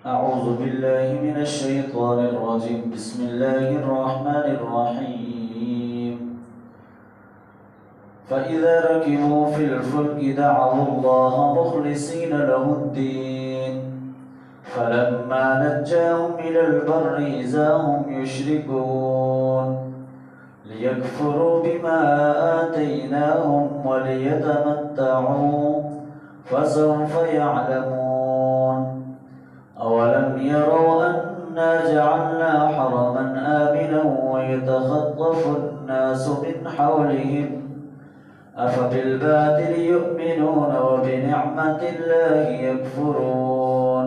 أعوذ بالله من الشيطان الرجيم. بسم الله الرحمن الرحيم. فإذا ركبوا في الفلك دعوا الله مخلصين له الدين فلما نجاهم إلى البر إذا هم يشركون ليكفروا بما آتيناهم وليتمتعوا فسوف يعلمون. أولم يروا أنا جعلنا حرما آمنا ويتخطف الناس من حولهم أفبالباطل يؤمنون وبنعمة الله يكفرون.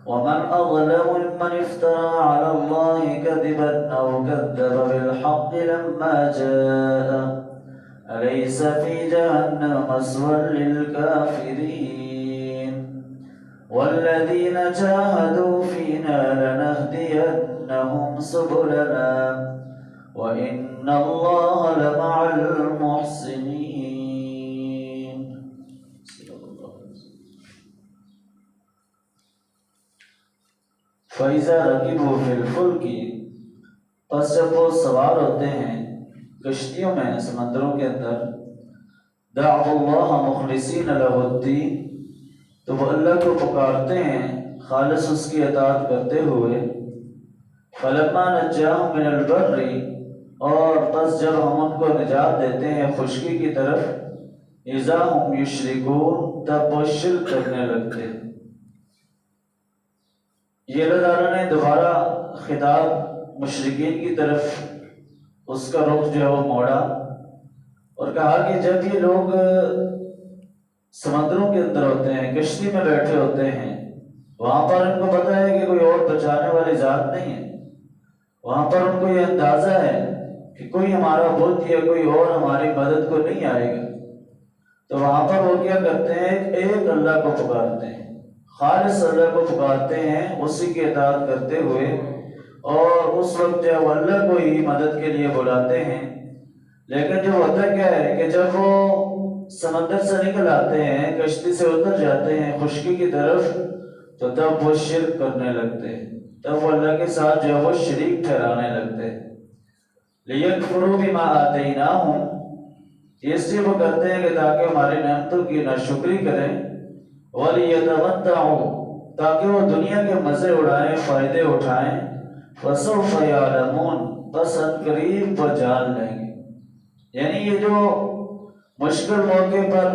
ومن أظلم ممن افترى على الله كذبا أو كذب بالحق لما جاءه أليس في جهنم مثوى للكافرين. والذين جاهدوا فينا لنهدينهم سبلنا وإن الله لمع المحسنين. فَإِذَا رَكِبُوا فِي الْفُلْكِ، پس جب وہ سوار ہوتے ہیں کشتیوں میں سمندروں کے اندر، دعوا اللہ مخلصین لہ الدین، تو وہ اللہ کو پکارتے ہیں خالص اس کی اطاعت کرتے ہوئے، فلما نجاہم من البر، اور پس جب ہم ان کو نجات دیتے ہیں خشکی کی طرف، اذا ہم یشرکون، تب وہ شرک کرنے لگتے ہیں۔ یہ اللہ تعالیٰ نے دوبارہ خطاب مشرکین کی طرف اس کا رخ جو ہے وہ موڑا اور کہا کہ جب یہ لوگ سمندروں کے اندر ہوتے ہیں، کشتی میں بیٹھے ہوتے ہیں، وہاں پر ان کو پتہ ہے کہ کوئی اور بچانے والی ذات نہیں ہے، وہاں پر ان کو یہ اندازہ ہے کہ کوئی ہمارا بت یا کوئی اور ہماری مدد کو نہیں آئے گا، تو وہاں پر وہ کیا کرتے ہیں، ایک اللہ کو پکارتے ہیں، خالص اللہ کو پکارتے ہیں اسی کی اطاعت کرتے ہوئے، اور اس وقت جب وہ اللہ کو ہی مدد کے لیے بلاتے ہیں۔ لیکن جو ہوتا کیا ہے کہ جب وہ سمندر سے نکل آتے ہیں، کشتی سے اتر جاتے ہیں خشکی کی طرف، تو تب وہ شرک کرنے لگتے ہیں، تب وہ اللہ کے ساتھ جو ہے وہ شریک ٹھہرانے لگتے ہیں۔ لِيَكْفُرُوا بِمَا آتَيْنَاهُمْ، اس لیے وہ کرتے ہیں کہ تاکہ ہماری نعمتوں کی ناشکری کریں، وَلِيَتَمَتَّعُوا، تاکہ وہ دنیا کے مزے اڑائیں، فائدے اٹھائیں، فَسَوْفَ يَعْلَمُونَ، بس ان قریب وہ جان لیں گے۔ یعنی یہ جو مشکل موقع پر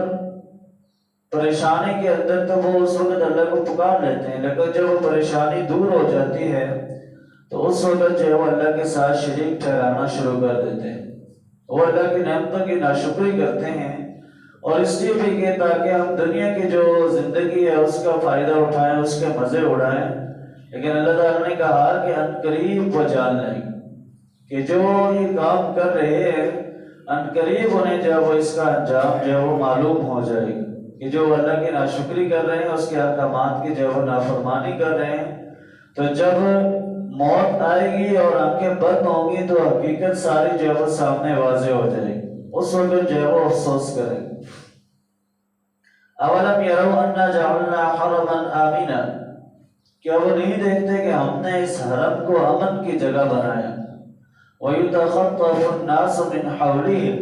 پریشانی کے اندر تو وہ اس وقت اللہ کو پکار لیتے ہیں، لیکن جب وہ پریشانی دور ہو جاتی ہے تو اس وقت جو ہے وہ اللہ کے ساتھ شریک ٹھہرانا شروع کر دیتے ہیں، وہ اللہ کی نعمتوں کی ناشکری کرتے ہیں، اور اس لیے بھی کہ تاکہ ہم دنیا کی جو زندگی ہے اس کا فائدہ اٹھائیں، اس کے مزے اڑائیں۔ لیکن اللہ تعالیٰ نے کہا کہ ان قریب وہ جان لیں گے کہ جو یہ کام کر رہے ہیں، ان قریب انہیں جو وہ اس کا انجام جو وہ معلوم ہو جائے گا کہ جو اللہ کی ناشکری کر رہے ہیں، اس کے احکامات کی جو وہ نافرمانی کر رہے ہیں، تو جب موت آئے گی اور آنکھیں بند ہوں گی تو حقیقت ساری جو وہ سامنے واضح ہو جائے گی، اس وقت جو وہ افسوس کریں گے۔ اولم یروا انا جعلنا حرما آمنا، کیا وہ نہیں دیکھتے کہ ہم نے اس حرم کو امن کی جگہ بنایا، وَيُتَخَطَّفُ النَّاسُ مِنْ حَوْلِهِمْ،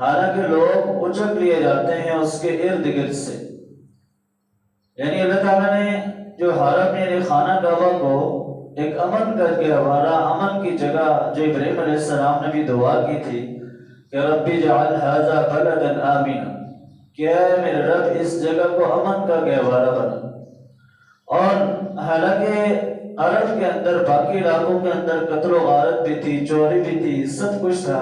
حالانکہ لوگ اچک لیے جاتے ہیں اس کے ارد گرد سے۔ یعنی اللہ تعالیٰ نے جو حرم یعنی خانہ کعبہ کو ایک امن کر کے ہمارا امن کی جگہ، جو ابراہیم علیہ السلام نے بھی دعا کی تھی کہ ربی جعل ھذا بلدا آمنا، کہ اے میرے رب اس جگہ کو امن کا گہوارہ بنا۔ اور حالانکہ عرب کے اندر، باقی علاقوں کے اندر قتل و غارت بھی تھی، چوری بھی تھی، سب کچھ تھا،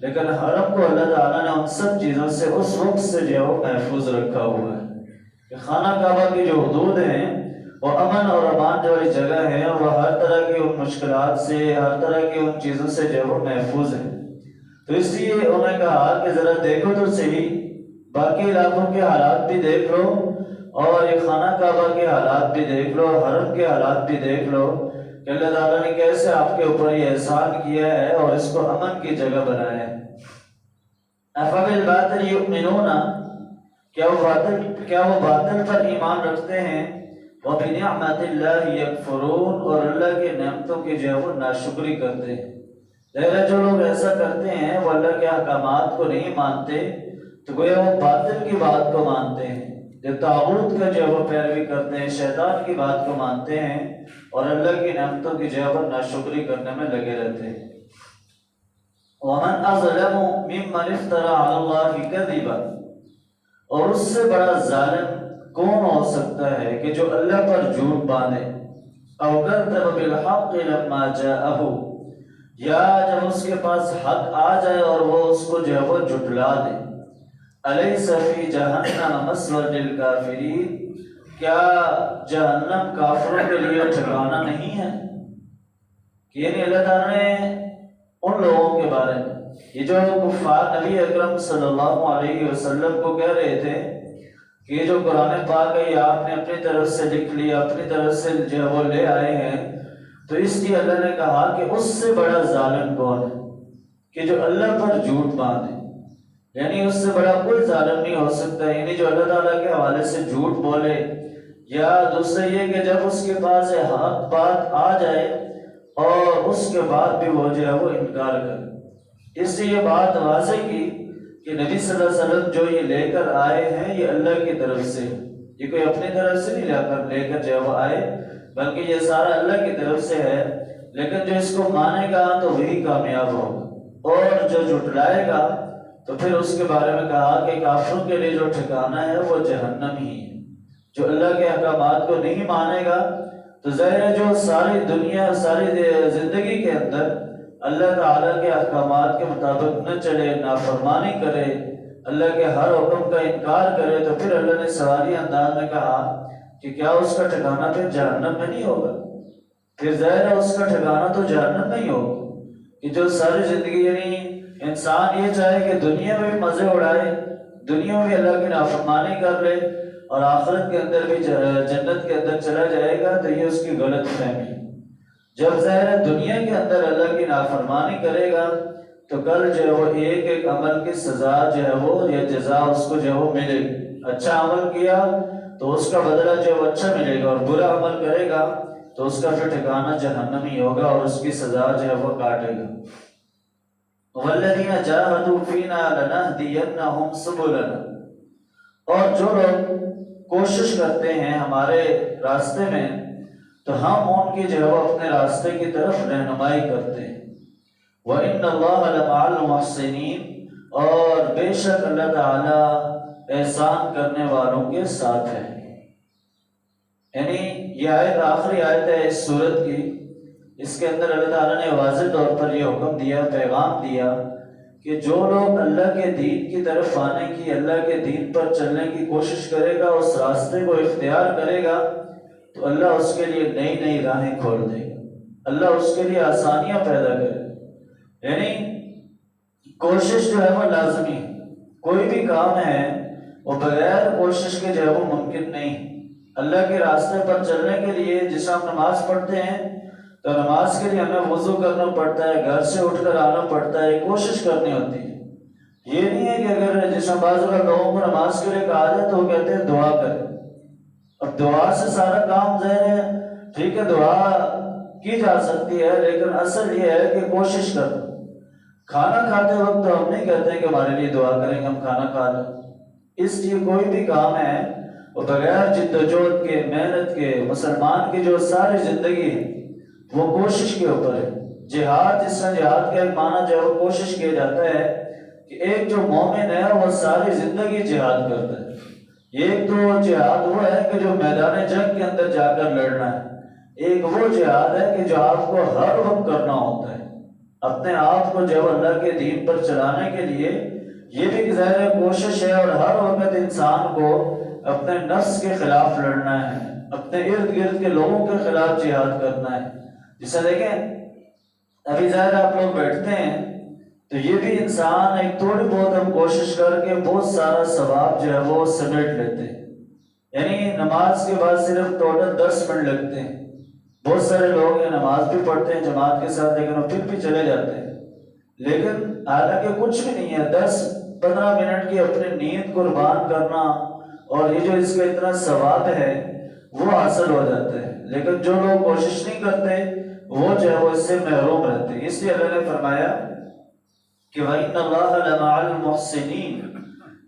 لیکن حرم کو اللہ تعالیٰ نے ان سب چیزوں سے اس وقت سے جو محفوظ رکھا ہوا ہے کہ خانہ کعبہ کی جو حدود ہیں وہ امن اور امان جو جگہ ہے، وہ ہر طرح کی ان مشکلات سے، ہر طرح کی ان چیزوں سے جو محفوظ ہے۔ تو اس لیے انہوں نے کہا کہ ذرا دیکھو تو صحیح، باقی علاقوں کے حالات بھی دیکھ لو اور یہ خانہ کعبہ کے حالات بھی دیکھ لو، حرم کے حالات بھی دیکھ لو کہ اللہ تعالیٰ نے کیسے آپ کے اوپر یہ احسان کیا ہے اور اس کو امن کی جگہ بنایا ہے۔ افبالباطل یؤمنون، کیا وہ باطل پر ایمان رکھتے ہیں؟ وَبِنِعْمَةِ اللَّهِ يَكْفُرُونَ، اور اللہ کی نعمتوں کی جو ہے وہ ناشکری کرتے ہیں۔ جو لوگ ایسا کرتے ہیں وہ اللہ کے احکامات کو نہیں مانتے تو گویا وہ باطل کی بات کو مانتے ہیں، جو طاغوت کا جو ہے وہ پیروی کرتے ہیں، شیطان کی بات کو مانتے ہیں اور اللہ کی نعمتوں کی جو ہے وہ ناشکری کرنے میں لگے رہتے ہیں۔ وَمَنْ أَظْلَمُ مِمَّنِ افْتَرَىٰ عَلَى اللَّهِ كَذِبًا، اور اس سے بڑا ظالم کون ہو سکتا ہے کہ جو اللہ پر جھوٹ باندھے، أَوْ كَذَّبَ بِالْحَقِّ لَمَّا جَاءَهُ، یا جب اس کے پاس حق آ جائے اور وہ اس کو جو ہے وہ جھٹلا دے۔ أَلَيْسَ فِي جَهَنَّمَ مَثْوًى لِلْكَافِرِينَ، کیا جہنم کافروں کے لیے ٹھکانہ نہیں ہے؟ کہ یعنی اللہ تعالیٰ نے ان لوگوں کے بارے میں، یہ جو کفار نبی اکرم صلی اللہ علیہ وسلم کو کہہ رہے تھے کہ یہ جو قرآن پاک ہے یہ آپ نے اپنی طرف سے لکھ لیا، اپنی طرف سے جو ہے وہ لے آئے ہیں، تو اس لیے اللہ نے کہا کہ اس سے بڑا ظالم کون ہے کہ جو اللہ پر جھوٹ باندھے، یعنی اس سے بڑا کوئی ظالم نہیں ہو سکتا، یعنی جو اللہ تعالیٰ کے حوالے سے جھوٹ بولے، یا دوسرا یہ کہ جب اس کے پاس حق بات آ جائے اور اس کے بعد بھی وہ جو ہے وہ انکار کرے۔ اس لیے یہ بات واضح کی کہ نبی صلی اللہ علیہ وسلم جو یہ لے کر آئے ہیں یہ اللہ کی طرف سے، یہ کوئی اپنی طرف سے نہیں لے کر جو ہے وہ آئے، بلکہ یہ سارا اللہ کی طرف سے ہے۔ لیکن جو اس کو مانے گا تو وہی کامیاب ہوگا، اور جو جھٹلائے گا تو پھر اس کے بارے میں کہا کہ کافروں کے لیے جو ٹھکانہ ہے وہ جہنم ہی ہے۔ جو اللہ کے احکامات کو نہیں مانے گا تو ظاہر ہے جو ساری دنیا ساری زندگی کے اندر اللہ تعالیٰ کے احکامات کے مطابق نہ چلے، نافرمانی کرے، اللہ کے ہر حکم کا انکار کرے، تو پھر اللہ نے سوالی انداز میں کہا کہ کیا اس کا ٹھکانہ پھر جہنم میں نہیں ہوگا؟ پھر ظاہر ہے اس کا ٹھکانہ تو جہنم میں ہی ہوگا، کہ جو ساری زندگی یعنی انسان یہ چاہے کہ دنیا میں بھی مزے اڑائے، دنیا میں بھی اللہ کی نافرمانی کر لے اور آخرت کے اندر بھی جنت کے اندر چلا جائے گا، تو یہ اس کی غلط فہمی۔ جب ظاہر ہے دنیا کے اندر اللہ کی نافرمانی کرے گا تو کل جو ہے وہ ایک ایک عمل کی سزا جو ہے وہ یا جزا اس کو جو ہے وہ ملے گی۔ اچھا عمل کیا تو اس کا بدلہ جو ہے وہ اچھا ملے گا، اور برا عمل کرے گا تو اس کا پھر ٹھکانہ جہنم ہی ہوگا اور اس کی سزا جو ہے وہ کاٹے گا۔ وَالَّذِينَ جَاهَدُوا فِينَا لَنَهْدِيَنَّهُمْ سُبُلَنَا، اور جو لوگ کوشش کرتے ہیں ہمارے راستے میں تو ہم ان کی جو ہے وہ اپنے راستے کی طرف رہنمائی کرتے ہیں۔ وَإِنَّ اللَّهَ لَمَعَ الْمُحْسِنِينَ، اور بے شک اللہ تعالی احسان کرنے والوں کے ساتھ ہے۔ یعنی یہ آیت آخری آیت ہے اس سورت کی، اس کے اندر اللہ تعالیٰ نے واضح طور پر یہ حکم دیا، پیغام دیا کہ جو لوگ اللہ کے دین کی طرف آنے کی، اللہ کے دین پر چلنے کی کوشش کرے گا، اس راستے کو اختیار کرے گا، تو اللہ اس کے لیے نئی نئی راہیں کھول دے گا، اللہ اس کے لیے آسانیاں پیدا کرے گا۔ یعنی کوشش جو ہے وہ لازمی ہے، کوئی بھی کام ہے وہ بغیر کوشش کے جو ہے وہ ممکن نہیں۔ اللہ کے راستے پر چلنے کے لیے جس ہم نماز پڑھتے ہیں تو نماز کے لیے ہمیں وضو کرنا پڑتا ہے، گھر سے اٹھ کر آنا پڑتا ہے، کوشش کرنی ہوتی ہے۔ یہ نہیں ہے کہ اگر جس بعض لوگوں کو نماز کے لیے کہا جائے تو وہ کہتے ہیں دعا کریں۔ اب دعا سے سارا کام ظاہر ہے، ٹھیک ہے دعا کی جا سکتی ہے، لیکن اصل یہ ہے کہ کوشش کرنا۔ کھانا کھاتے وقت تو ہم نہیں کہتے ہیں کہ ہمارے لیے دعا کریں گے، ہم کھانا کھا لیں۔ اس لیے کوئی بھی کام ہے وہ بغیر جد و جہد کے، محنت کے، مسلمان کی جو ساری زندگی ہے وہ کوشش کے اوپر ہے۔ جہاد، جس طرح جہاد کا ایک معنی جو ہے وہ کوشش کیا جاتا ہے کہ ایک جو مومن ہے وہ ساری زندگی جہاد کرتا ہے۔ ایک تو جہاد وہ ہے کہ جو میدان جنگ کے اندر جا کر لڑنا ہے، ایک وہ جہاد ہے کہ جو آپ کو ہر وقت کرنا ہوتا ہے اپنے آپ کو جو اللہ کے دین پر چلانے کے لیے۔ یہ بھی ظاہر ہے کوشش ہے، اور ہر وقت انسان کو اپنے نفس کے خلاف لڑنا ہے، اپنے ارد گرد کے لوگوں کے خلاف جہاد کرنا ہے۔ جسے دیکھیں ابھی ظاہر آپ لوگ بیٹھتے ہیں تو یہ بھی انسان ایک تھوڑی بہت ہم کوشش کر کے بہت سارا ثواب جو ہے وہ سمیٹ لیتے ہیں۔ یعنی نماز کے بعد صرف ٹوٹل 10 منٹ لگتے ہیں۔ بہت سارے لوگ ہیں نماز بھی پڑھتے ہیں جماعت کے ساتھ، لیکن وہ پھر بھی چلے جاتے ہیں، لیکن حالانکہ کچھ بھی نہیں ہے۔ 10-15 منٹ کی اپنی نیند قربان کرنا، اور یہ جو اس کا اتنا ثواب ہے وہ حاصل ہو جاتے ہیں، لیکن جو لوگ کوشش نہیں کرتے وہ جو ہے وہ اس سے محروم رہتے ہیں۔ اس لیے اللہ نے فرمایا کہ وَإِنَّ اللَّهَ لَمَعَ الْمُحْسِنِينَ،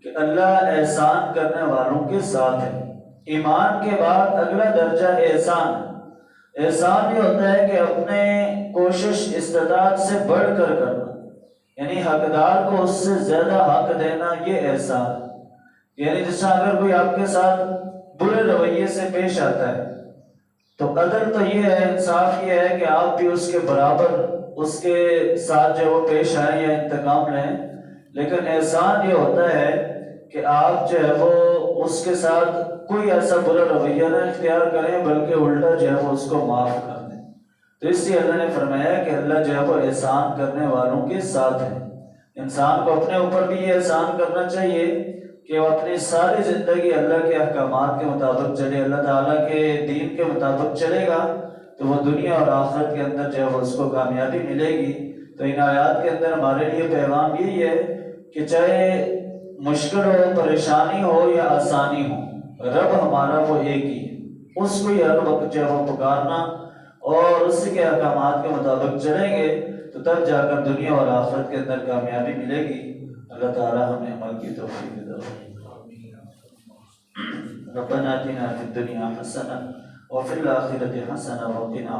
کہ اللہ احسان کرنے والوں کے ساتھ ہے۔ ایمان کے بعد اگلا درجہ احسان ہے۔ احسان یہ ہوتا ہے کہ اپنے کوشش استطاعت سے بڑھ کر کرنا، یعنی حقدار کو اس سے زیادہ حق دینا، یہ احسان۔ یعنی جیسا اگر کوئی آپ کے ساتھ برے رویے سے پیش آتا ہے تو عدل تو یہ ہے، انصاف یہ ہے کہ آپ بھی اس کے برابر اس کے ساتھ جو وہ پیش آئیں یا انتقام لیں، لیکن احسان یہ ہوتا ہے کہ آپ جو ہے وہ اس کے ساتھ کوئی ایسا برا رویہ نہ اختیار کریں بلکہ الٹا جو ہے وہ اس کو معاف کر دیں۔ تو اس لیے اللہ نے فرمایا کہ اللہ جو ہے وہ احسان کرنے والوں کے ساتھ ہے۔ انسان کو اپنے اوپر بھی یہ احسان کرنا چاہیے کہ وہ اپنی ساری زندگی اللہ کے احکامات کے مطابق چلے، اللہ تعالیٰ کے دین کے مطابق چلے گا تو وہ دنیا اور آخرت کے اندر جو ہے وہ اس کو کامیابی ملے گی۔ تو ان آیات کے اندر ہمارے لیے پیغام یہی ہے کہ چاہے مشکل ہو، پریشانی ہو یا آسانی ہو، رب ہمارا وہ ایک ہی ہے، اس کو ہی ہر وقت جو ہے وہ پکارنا اور اس کے احکامات کے مطابق چلیں گے تو تب جا کر دنیا اور آخرت کے اندر کامیابی ملے گی۔ اللہ تعالیٰ ہمیں عمل کی توفیق دے۔ ربنا آتنا فی الدنیا حسنہ وفی الآخرۃ حسنہ وقنا